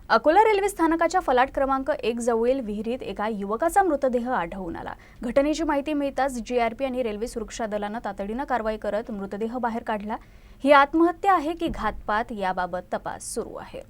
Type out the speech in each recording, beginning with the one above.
Akola railway स्थानकाच्या फलाट क्रमांक 1 जवळील विहिरीत एका युवकाचा मृतदेह आढळून आला। घटनेची माहिती मिळताच जीआरपी आणि रेल्वे सुरक्षा दलाने तातडीने कारवाई करत मृतदेह बाहेर काढला। ही आत्महत्या आहे की घातपात याबाबत तपास सुरू आहे।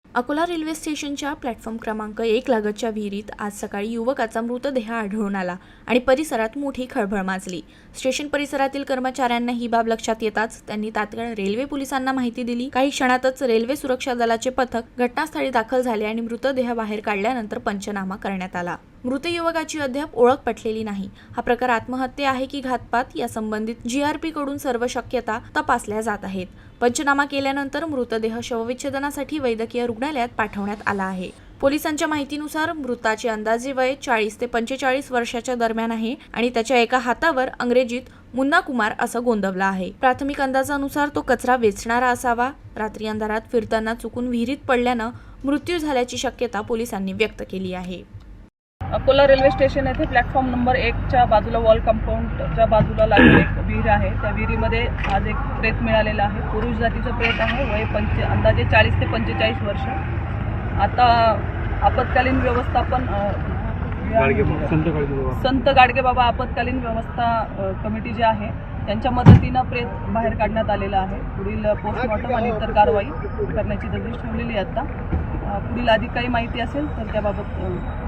अकोला रेल्वे स्टेशनच्या प्लॅटफॉर्म क्रमांक 1 लगतच्या विहिरीत आज सकाळी युवकाचा मृतदेह आढळून आला आणि परिसरात मोठी खळबळ माजली। स्टेशन परिसरातील कर्मचाऱ्यांना ही बाब लक्षात येताच त्यांनी तात्काळ रेल्वे पोलिसांना माहिती दिली। काही क्षणातच रेल्वे सुरक्षा दलाचे पथक घटनास्थळी दाखल झाले आणि मृतदेह बाहेर काढल्यानंतर पंचनामा करण्यात आला। मृत युवकाची अद्याप ओळख पटलेली नाही। हा प्रकार आत्महत्या आहे की घातपात या संबंधित जीआरपी कडून सर्व शक्यता तपासल्या जात आहेत। पंचनामा केल्यानंतर मृतदेह शवविच्छेदनासाठी वैद्यकीय रुग्णालयात पाठवण्यात आला आहे। पोलिसांच्या माहितीनुसार मृताचे अंदाजे वय 40 ते 45 वर्षाच्या दरम्यान आहे आणि त्याच्या एका हातावर अंग्रेजीत मुन्ना कुमार असं गोंदवलं आहे। प्राथमिक अंदाजानुसार तो कचरा वेचणारा असावा। रात्री अंधारात फिरताना चुकून विहिरीत पडल्यानं मृत्यू झाल्याची शक्यता पोलिसांनी व्यक्त केली आहे। अकोला रेल्वे स्टेशन येथे प्लॅटफॉर्म नंबर 1च्या बाजूला वॉल कंपाऊंडच्या बाजूला लागलेली एक विहीर आहे। त्या विहिरीमध्ये आज एक प्रेत मिळालेलं आहे। पुरुष जातीचं प्रेत आहे। वय अंदाजे 40 ते 45 वर्ष। आता आपत्कालीन व्यवस्थापन संत गाडगेबाबा आपत्कालीन व्यवस्था कमिटी जी आहे त्यांच्या मदतीनं प्रेत बाहेर काढण्यात आलेलं आहे। पुढील पोस्टमॉर्टम आणि इतर कारवाई करण्याची तजवीज ठेवलेली आहे। आता पुढील अधिक काही माहिती असेल तर त्याबाबत